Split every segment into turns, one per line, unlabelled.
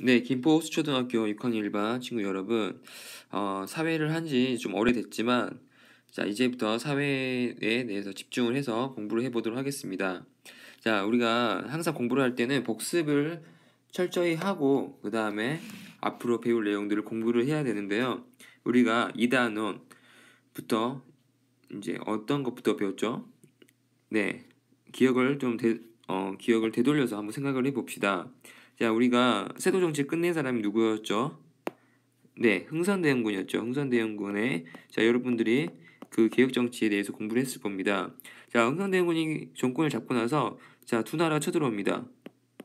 네, 김포 호수초등학교 6학년 1반 친구 여러분, 사회를 한지 좀 오래됐지만, 자, 이제부터 사회에 대해서 집중을 해서 공부를 해보도록 하겠습니다. 자, 우리가 항상 공부를 할 때는 복습을 철저히 하고, 그 다음에 앞으로 배울 내용들을 공부를 해야 되는데요. 우리가 2단원부터 이제 어떤 것부터 배웠죠? 네, 기억을 기억을 되돌려서 한번 생각을 해봅시다. 자, 우리가 세도정치 끝낸 사람이 누구였죠? 네, 흥선대원군이었죠. 흥선대원군의 자, 여러분들이 그 개혁정치에 대해서 공부를 했을 겁니다. 자, 흥선대원군이 정권을 잡고 나서 자, 두 나라 쳐들어옵니다.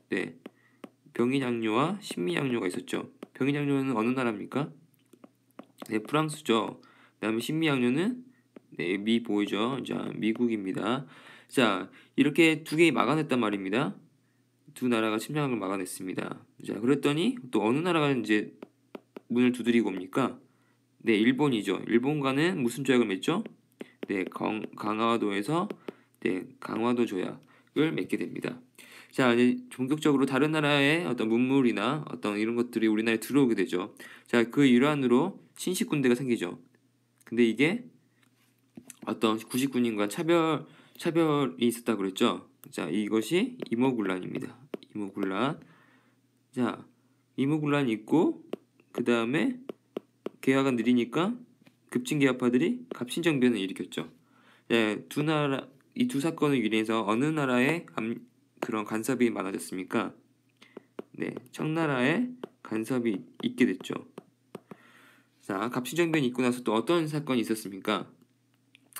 네, 병인양요와 신미양요가 있었죠. 병인양요는 어느 나라입니까? 네, 프랑스죠. 그다음에 신미양요는 네, 미 보이죠. 자, 미국입니다. 자, 이렇게 두 개 막아냈단 말입니다. 두 나라가 침략을 막아냈습니다. 자, 그랬더니 또 어느 나라가 이제 문을 두드리고 옵니까? 네, 일본이죠. 일본과는 무슨 조약을 맺죠? 네, 강화도에서 네, 강화도 조약을 맺게 됩니다. 자, 이제 본격적으로 다른 나라의 어떤 문물이나 어떤 이런 것들이 우리나라에 들어오게 되죠. 자, 그 일환으로 신식군대가 생기죠. 근데 이게 어떤 구식군인과 차별이 있었다 그랬죠. 자, 이것이 이모군란입니다. 이모군란. 자, 이모군란이 있고 그 다음에 개화가 느리니까 급진개화파들이 갑신정변을 일으켰죠. 예, 이 두 사건을 인해서 어느 나라에 그런 간섭이 많아졌습니까? 네, 청나라에 간섭이 있게 됐죠. 자, 갑신정변이 있고 나서 또 어떤 사건이 있었습니까?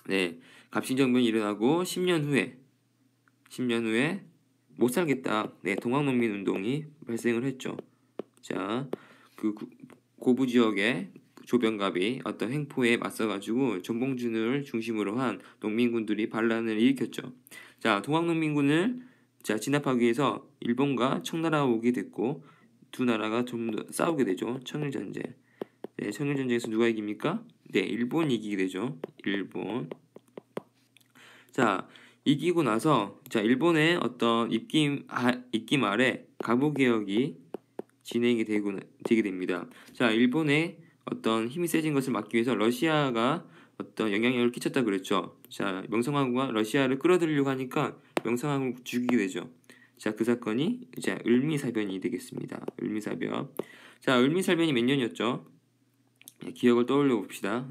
네, 갑신정변이 일어나고 10년 후에 못 살겠다. 네, 동학농민 운동이 발생을 했죠. 자, 그 고부 지역의 조병갑이 어떤 횡포에 맞서가지고 전봉준을 중심으로 한 농민군들이 반란을 일으켰죠. 자, 동학농민군을 자 진압하기 위해서 일본과 청나라가 오게 됐고 두 나라가 좀 더 싸우게 되죠. 청일전쟁. 네, 청일전쟁에서 누가 이깁니까? 네, 일본이 이기게 되죠. 일본. 자, 이기고 나서 자 일본의 어떤 입김 아래 갑오개혁이 진행이 되게 됩니다. 자, 일본의 어떤 힘이 세진 것을 막기 위해서 러시아가 어떤 영향력을 끼쳤다 그랬죠. 자, 명성황후가 러시아를 끌어들이려고 하니까 명성황후를 죽이게 되죠. 자, 그 사건이 이제 을미사변이 되겠습니다. 을미사변. 자, 을미사변이 몇 년이었죠? 기억을 떠올려 봅시다.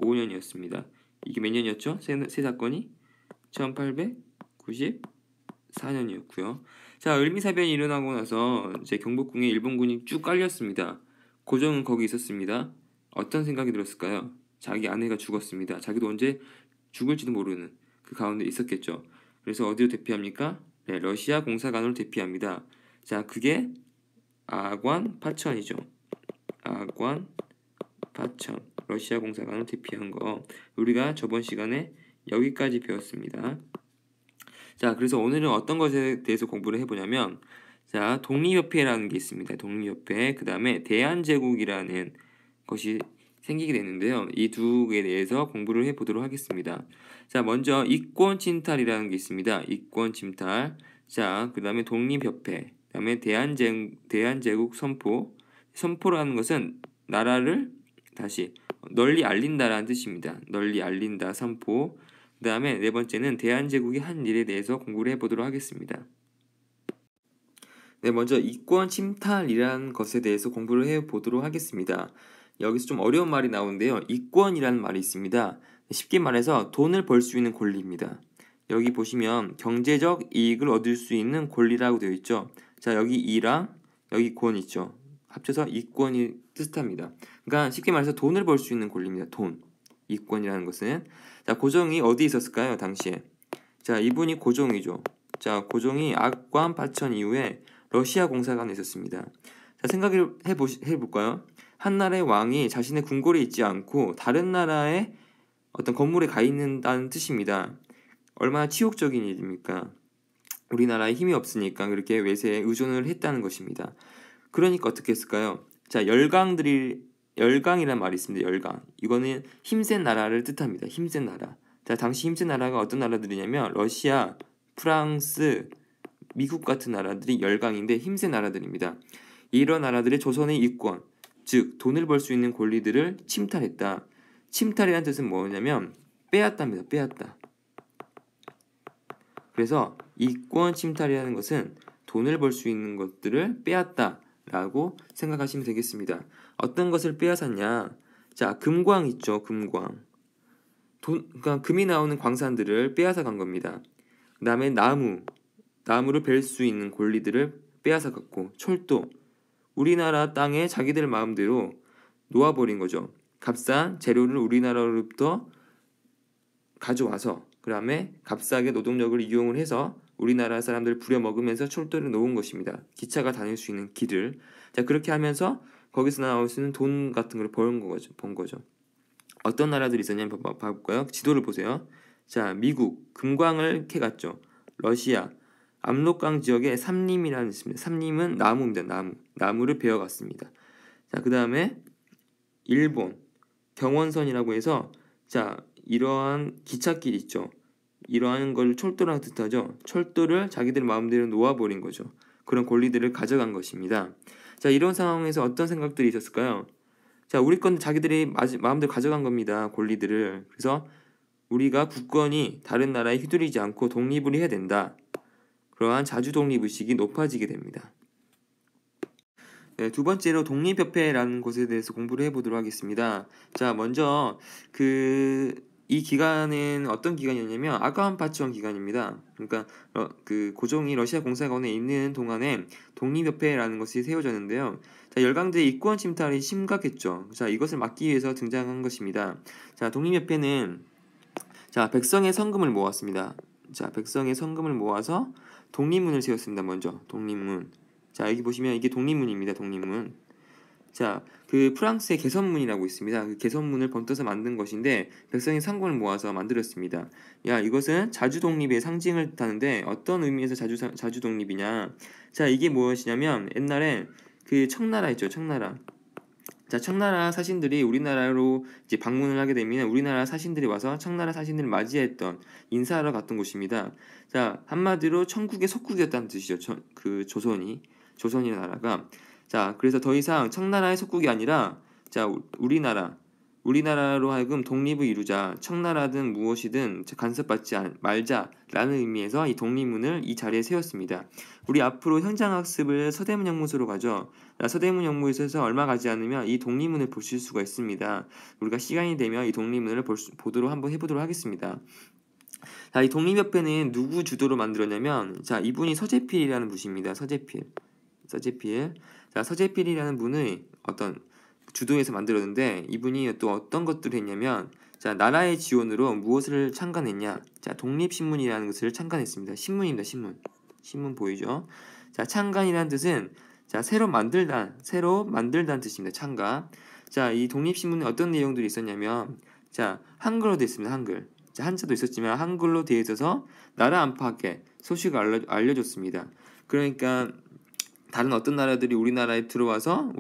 1895년이었습니다. 이게 몇 년이었죠? 세 사건이 1894년이었고요. 자, 을미사변이 일어나고 나서 이제 경복궁에 일본군이 쭉 깔렸습니다. 고종은 거기 있었습니다. 어떤 생각이 들었을까요? 자기 아내가 죽었습니다. 자기도 언제 죽을지도 모르는 그 가운데 있었겠죠. 그래서 어디로 대피합니까? 네, 러시아 공사관으로 대피합니다. 자, 그게 아관 파천이죠. 아관 파천. 러시아 공사관으로 대피한 거 우리가 저번 시간에 여기까지 배웠습니다. 자, 그래서 오늘은 어떤 것에 대해서 공부를 해보냐면, 자, 독립협회라는 게 있습니다. 독립협회. 그 다음에 대한제국이라는 것이 생기게 되는데요. 이 두 개에 대해서 공부를 해보도록 하겠습니다. 자, 먼저 이권침탈이라는 게 있습니다. 이권침탈. 자, 그 다음에 독립협회. 그 다음에 대한제국 선포. 선포라는 것은 나라를 다시 널리 알린다라는 뜻입니다. 널리 알린다, 선포. 그 다음에 네 번째는 대한제국이 한 일에 대해서 공부를 해보도록 하겠습니다. 네, 먼저 이권 침탈이라는 것에 대해서 공부를 해보도록 하겠습니다. 여기서 좀 어려운 말이 나오는데요. 이권이라는 말이 있습니다. 쉽게 말해서 돈을 벌 수 있는 권리입니다. 여기 보시면 경제적 이익을 얻을 수 있는 권리라고 되어 있죠. 자, 여기 이랑 여기 권 있죠. 합쳐서 이권이 뜻합니다. 그러니까 쉽게 말해서 돈을 벌 수 있는 권리입니다. 돈. 이권이라는 것은 자, 고종이 어디 있었을까요? 당시에. 자, 이분이 고종이죠. 자, 고종이 악관 파천 이후에 러시아 공사관에 있었습니다. 자, 생각을 해볼까요? 한 나라의 왕이 자신의 궁궐에 있지 않고 다른 나라의 어떤 건물에 가 있는다는 뜻입니다. 얼마나 치욕적인 일입니까? 우리나라에 힘이 없으니까 그렇게 외세에 의존을 했다는 것입니다. 그러니까 어떻게 했을까요? 자, 열강이라는 말이 있습니다. 열강. 이거는 힘센 나라를 뜻합니다. 힘센 나라. 자, 당시 힘센 나라가 어떤 나라들이냐면 러시아, 프랑스, 미국 같은 나라들이 열강인데 힘센 나라들입니다. 이런 나라들의 조선의 이권, 즉 돈을 벌 수 있는 권리들을 침탈했다. 침탈이라는 뜻은 뭐냐면 빼앗답니다. 빼앗다. 그래서 이권 침탈이라는 것은 돈을 벌 수 있는 것들을 빼앗다라고 생각하시면 되겠습니다. 어떤 것을 빼앗았냐? 자, 금광 있죠. 금광. 그러니까 금이 나오는 광산들을 빼앗아 간 겁니다. 그다음에 나무를 벨 수 있는 권리들을 빼앗아 갔고, 철도, 우리나라 땅에 자기들 마음대로 놓아버린 거죠. 값싼 재료를 우리나라로부터 가져와서 그 다음에 값싸게 노동력을 이용을 해서 우리나라 사람들 부려먹으면서 철도를 놓은 것입니다. 기차가 다닐 수 있는 길을. 자, 그렇게 하면서 거기서 나올 수 있는 돈 같은 걸 번 거죠. 어떤 나라들이 있었냐면 봐볼까요? 지도를 보세요. 자, 미국 금광을 캐갔죠. 러시아 압록강 지역에 삼림이라는 있습니다. 삼림은 나무입니다. 나무를 베어갔습니다. 자, 그 다음에 일본 경원선이라고 해서, 자, 이러한 기찻길 있죠. 이러한 걸 철도랑 뜻하죠. 철도를 자기들 마음대로 놓아버린 거죠. 그런 권리들을 가져간 것입니다. 자, 이런 상황에서 어떤 생각들이 있었을까요? 자, 우리 건 자기들이 마음대로 가져간 겁니다. 권리들을. 그래서 우리가 굳건히 다른 나라에 휘둘리지 않고 독립을 해야 된다. 그러한 자주 독립의식이 높아지게 됩니다. 네, 두 번째로 독립협회라는 곳에 대해서 공부를 해보도록 하겠습니다. 자, 먼저 이 기간은 어떤 기간이었냐면 아가한파츠원 기간입니다. 그러니까 그 고종이 러시아 공사관에 있는 동안에 독립협회라는 것이 세워졌는데요. 자, 열강제의 이권 침탈이 심각했죠. 자, 이것을 막기 위해서 등장한 것입니다. 자, 독립협회는 자, 백성의 성금을 모았습니다. 자, 백성의 성금을 모아서 독립문을 세웠습니다. 먼저 독립문. 자, 여기 보시면 이게 독립문입니다. 독립문. 자, 그 프랑스의 개선문이라고 있습니다. 그 개선문을 번떠서 만든 것인데 백성의 상권을 모아서 만들었습니다. 야, 이것은 자주 독립의 상징을 뜻하는데 어떤 의미에서 자주 독립이냐? 자, 이게 무엇이냐면 옛날에 그 청나라 있죠. 청나라. 자, 청나라 사신들이 우리나라로 이제 방문을 하게 되면 우리나라 사신들이 와서 청나라 사신들을 맞이했던 인사하러 갔던 곳입니다. 자, 한마디로 천국의 속국이었다는 뜻이죠. 그 조선이라는 나라가. 자, 그래서 더 이상 청나라의 속국이 아니라 자, 우리나라로 하여금 독립을 이루자. 청나라든 무엇이든 간섭받지 말자라는 의미에서 이 독립문을 이 자리에 세웠습니다. 우리 앞으로 현장학습을 서대문영문소로 가죠. 서대문영문소에서 얼마 가지 않으면 이 독립문을 보실 수가 있습니다. 우리가 시간이 되면 이 독립문을 보도록 한번 해보도록 하겠습니다. 자, 이 독립협회는 누구 주도로 만들었냐면, 자, 이분이 서재필이라는 분입니다. 서재필. 자, 서재필이라는 분의 어떤 주도에서 만들었는데 이분이 또 어떤 것들을 했냐면, 자, 나라의 지원으로 무엇을 창간했냐? 자, 독립신문이라는 것을 창간했습니다. 신문입니다. 신문 보이죠? 자, 창간이라는 뜻은 자, 새로 만들다는 뜻입니다. 창간. 자, 이 독립신문에 어떤 내용들이 있었냐면, 자, 한글로 되어 있습니다. 한글. 자, 한자도 있었지만 한글로 되어 있어서 나라 안팎에 소식을 알려줬습니다. 그러니까 다른 어떤 나라들이 우리나라에 들어와서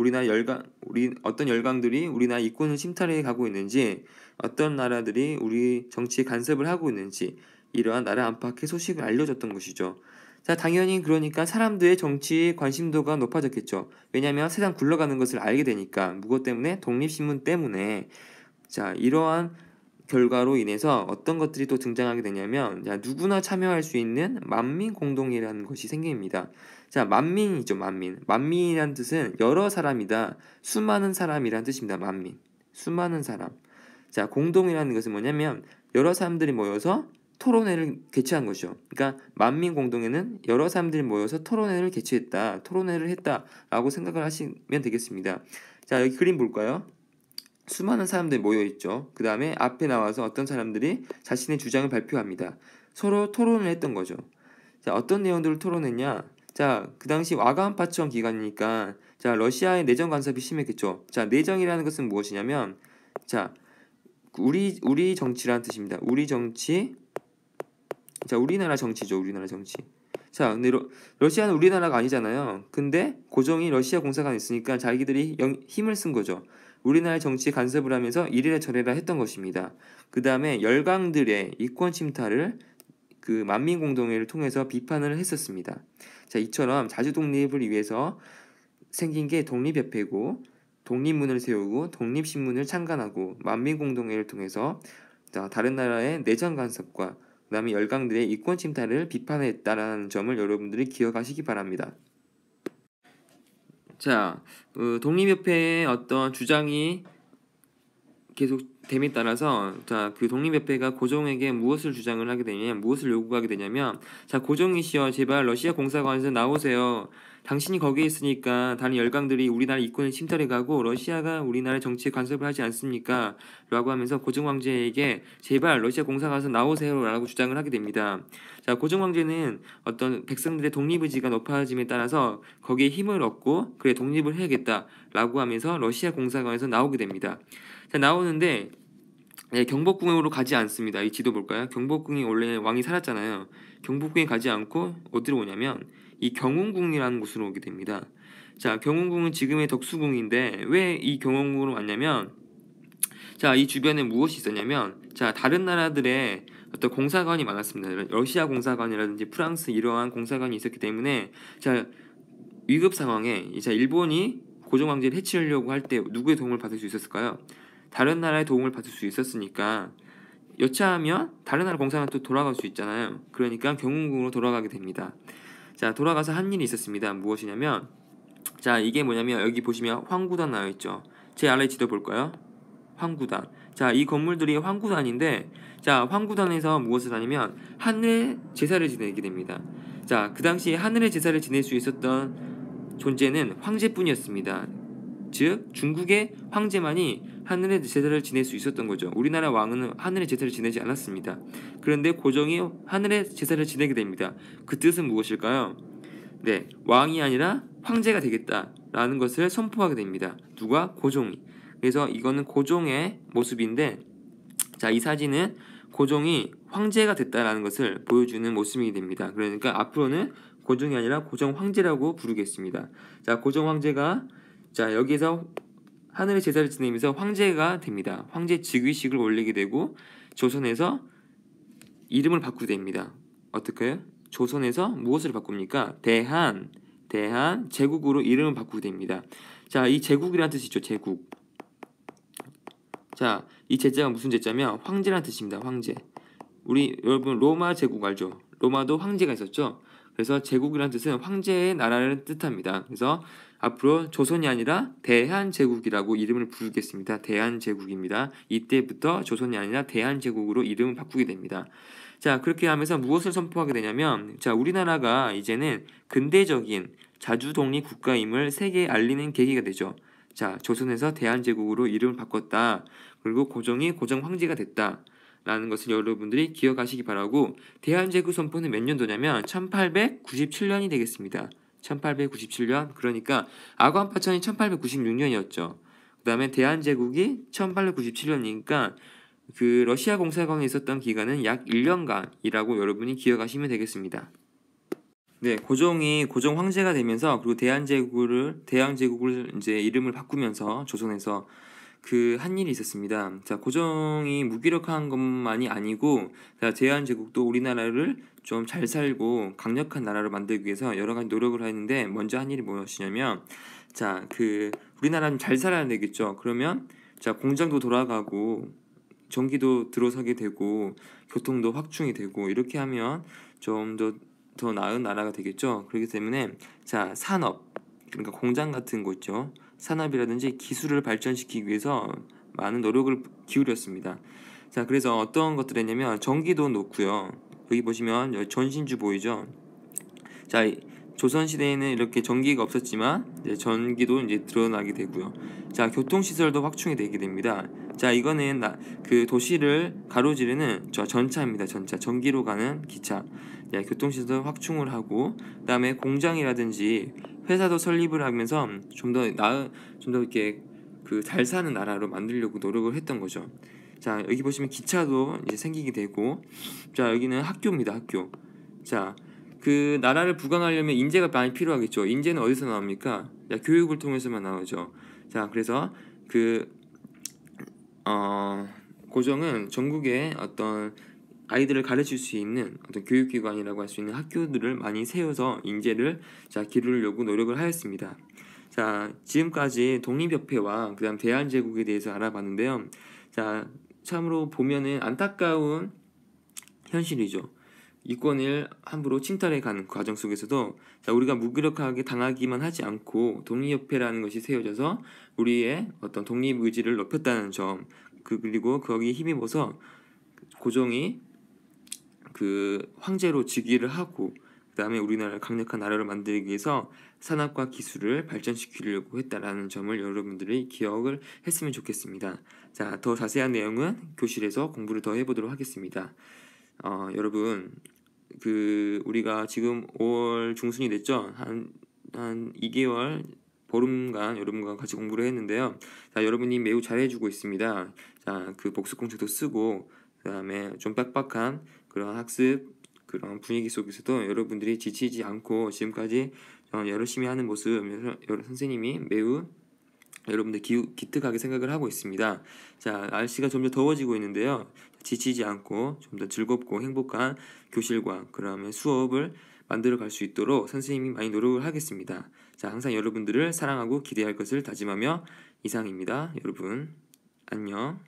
어떤 열강들이 우리나라 이권을 침탈해 가고 있는지, 어떤 나라들이 우리 정치에 간섭을 하고 있는지 이러한 나라 안팎의 소식을 알려줬던 것이죠. 자, 당연히 그러니까 사람들의 정치 관심도가 높아졌겠죠. 왜냐하면 세상 굴러가는 것을 알게 되니까. 무엇 때문에? 독립신문 때문에. 자, 이러한 결과로 인해서 어떤 것들이 또 등장하게 되냐면, 자, 누구나 참여할 수 있는 만민공동이라는 것이 생깁니다. 자, 만민이죠. 만민이라는 뜻은 여러 사람이다. 수많은 사람이라는 뜻입니다. 만민. 수많은 사람. 자, 공동이라는 것은 뭐냐면 여러 사람들이 모여서 토론회를 개최한 것이죠. 그러니까 만민공동에는 여러 사람들이 모여서 토론회를 했다라고 생각을 하시면 되겠습니다. 자, 여기 그림 볼까요? 수많은 사람들이 모여있죠. 그 다음에 앞에 나와서 어떤 사람들이 자신의 주장을 발표합니다. 서로 토론을 했던 거죠. 자, 어떤 내용들을 토론했냐? 자, 그 당시 와가한파츠원 기간이니까, 자, 러시아의 내정 간섭이 심했겠죠. 자, 내정이라는 것은 무엇이냐면, 자, 우리 정치라는 뜻입니다. 우리 정치. 자, 우리나라 정치죠. 우리나라 정치. 자, 근데 러시아는 우리나라가 아니잖아요. 근데 고종이 러시아 공사관에 있으니까 자기들이 힘을 쓴 거죠. 우리나라의 정치에 간섭을 하면서 이래라 저래라 했던 것입니다. 그 다음에 열강들의 이권 침탈을 그 만민공동회를 통해서 비판을 했었습니다. 자, 이처럼 자주 독립을 위해서 생긴 게 독립협회고 독립문을 세우고 독립신문을 창간하고 만민공동회를 통해서 다른 나라의 내정 간섭과 그다음에 열강들의 이권 침탈을 비판했다라는 점을 여러분들이 기억하시기 바랍니다. 자, 독립협회의 어떤 주장이 계속 됨에 따라서 그 독립협회가 고종에게 무엇을 주장을 하게 되냐면 무엇을 요구하게 되냐면 자, 고종이시여 제발 러시아 공사관에서 나오세요. 당신이 거기에 있으니까 다른 열강들이 우리나라 이권을 침탈해가고 러시아가 우리나라 정치에 간섭을 하지 않습니까? 라고 하면서 고종 황제에게 제발 러시아 공사관에서 나오세요 라고 주장을 하게 됩니다. 자, 고종 황제는 어떤 백성들의 독립의지가 높아짐에 따라서 거기에 힘을 얻고 그래 독립을 해야겠다 라고 하면서 러시아 공사관에서 나오게 됩니다. 자, 나오는데 경복궁으로 가지 않습니다. 이 지도 볼까요? 경복궁이 원래 왕이 살았잖아요. 경복궁에 가지 않고 어디로 오냐면 이 경운궁이라는 곳으로 오게 됩니다. 자, 경운궁은 지금의 덕수궁인데 왜 이 경운궁으로 왔냐면 자, 이 주변에 무엇이 있었냐면 자, 다른 나라들의 어떤 공사관이 많았습니다. 러시아 공사관이라든지 프랑스 이러한 공사관이 있었기 때문에 자, 위급 상황에 자, 일본이 고종 황제를 해치려고 할 때 누구의 도움을 받을 수 있었을까요? 다른 나라의 도움을 받을 수 있었으니까 여차하면 다른 나라 공사관 또 돌아갈 수 있잖아요. 그러니까 경운궁으로 돌아가게 됩니다. 자, 돌아가서 한 일이 있었습니다. 무엇이냐면 자, 이게 뭐냐면 여기 보시면 황구단 나와 있죠. 제 아래 지도 볼까요? 황구단. 자, 이 건물들이 황구단인데 자, 황구단에서 무엇을 하냐면 하늘의 제사를 지내게 됩니다. 자, 그 당시에 하늘의 제사를 지낼 수 있었던 존재는 황제뿐이었습니다. 즉 중국의 황제만이 하늘의 제사를 지낼 수 있었던 거죠. 우리나라 왕은 하늘의 제사를 지내지 않았습니다. 그런데 고종이 하늘의 제사를 지내게 됩니다. 그 뜻은 무엇일까요? 네, 왕이 아니라 황제가 되겠다라는 것을 선포하게 됩니다. 누가? 고종이. 그래서 이거는 고종의 모습인데 자, 이 사진은 고종이 황제가 됐다라는 것을 보여주는 모습이 됩니다. 그러니까 앞으로는 고종이 아니라 고종 황제라고 부르겠습니다. 자, 고종 황제가 자, 여기에서 하늘의 제사를 지내면서 황제가 됩니다. 황제 즉위식을 올리게 되고 조선에서 이름을 바꾸게 됩니다. 어떻게요? 조선에서 무엇을 바꿉니까? 대한 제국으로 이름을 바꾸게 됩니다. 자, 이 제국이라는 뜻이죠. 제국. 자, 이 제자가 무슨 제자면 황제라는 뜻입니다. 황제. 우리 여러분 로마 제국 알죠? 로마도 황제가 있었죠. 그래서 제국이라는 뜻은 황제의 나라를 뜻합니다. 그래서 앞으로 조선이 아니라 대한제국이라고 이름을 부르겠습니다. 대한제국입니다. 이때부터 조선이 아니라 대한제국으로 이름을 바꾸게 됩니다. 자, 그렇게 하면서 무엇을 선포하게 되냐면 자, 우리나라가 이제는 근대적인 자주독립 국가임을 세계에 알리는 계기가 되죠. 자, 조선에서 대한제국으로 이름을 바꿨다. 그리고 고종이 고종 황제가 됐다. 라는 것을 여러분들이 기억하시기 바라고 대한제국 선포는 몇 년도냐면 1897년이 되겠습니다. 1897년. 그러니까 아관파천이 1896년이었죠. 그 다음에 대한제국이 1897년이니까 그 러시아 공사관에 있었던 기간은 약 1년간이라고 여러분이 기억하시면 되겠습니다. 네, 고종이 고종 황제가 되면서 그리고 대한제국을 이제 이름을 바꾸면서 조선에서 그 한 일이 있었습니다. 자, 고종이 무기력한 것만이 아니고 자, 대한제국도 우리나라를 좀 잘 살고 강력한 나라로 만들기 위해서 여러 가지 노력을 했는데 먼저 한 일이 무엇이냐면 자, 그 우리나라는 잘 살아야 되겠죠. 그러면 자, 공장도 돌아가고 전기도 들어서게 되고 교통도 확충이 되고 이렇게 하면 좀 더 나은 나라가 되겠죠. 그렇기 때문에 자, 산업 그러니까 공장 같은 거 있죠. 산업이라든지 기술을 발전시키기 위해서 많은 노력을 기울였습니다. 자, 그래서 어떤 것들 했냐면 전기도 놓고요. 여기 보시면 전신주 보이죠. 자, 조선 시대에는 이렇게 전기가 없었지만 이제 전기도 이제 드러나게 되고요. 자, 교통 시설도 확충이 되게 됩니다. 자, 이거는 그 도시를 가로지르는 전차입니다. 전차, 전기로 가는 기차. 네, 교통 시설 확충을 하고 그다음에 공장이라든지 회사도 설립을 하면서 좀 더 이렇게 그 잘 사는 나라로 만들려고 노력을 했던 거죠. 자, 여기 보시면 기차도 이제 생기게 되고 자, 여기는 학교입니다. 학교. 자, 그 나라를 부강하려면 인재가 많이 필요하겠죠. 인재는 어디서 나옵니까? 자, 교육을 통해서만 나오죠. 자, 그래서 그 고종은 전국의 어떤 아이들을 가르칠 수 있는 어떤 교육기관이라고 할 수 있는 학교들을 많이 세워서 인재를 기르려고 노력을 하였습니다. 지금까지 독립협회와 그다음 대한제국에 대해서 알아봤는데요. 참으로 보면은 안타까운 현실이죠. 이권을 함부로 침탈해 가는 과정 속에서도 우리가 무기력하게 당하기만 하지 않고 독립협회라는 것이 세워져서 우리의 어떤 독립 의지를 높였다는 점, 그리고 거기에 힘입어서 고종이 그 황제로 즉위를 하고 그다음에 우리나라를 강력한 나라를 만들기 위해서 산업과 기술을 발전시키려고 했다라는 점을 여러분들이 기억을 했으면 좋겠습니다. 더 자세한 내용은 교실에서 공부를 더 해보도록 하겠습니다. 여러분, 우리가 지금 5월 중순이 됐죠? 한 2개월 보름간 여러분과 같이 공부를 했는데요. 여러분이 매우 잘해주고 있습니다. 그 복습 공책도 쓰고 그다음에 좀 빡빡한 그런 학습 그런 분위기 속에서도 여러분들이 지치지 않고 지금까지 열심히 하는 모습 선생님이 매우 여러분들 기특하게 생각을 하고 있습니다. 날씨가 점점 더워지고 있는데요. 지치지 않고 좀 더 즐겁고 행복한 교실과 그다음에 수업을 만들어 갈 수 있도록 선생님이 많이 노력을 하겠습니다. 항상 여러분들을 사랑하고 기대할 것을 다짐하며 이상입니다. 여러분 안녕.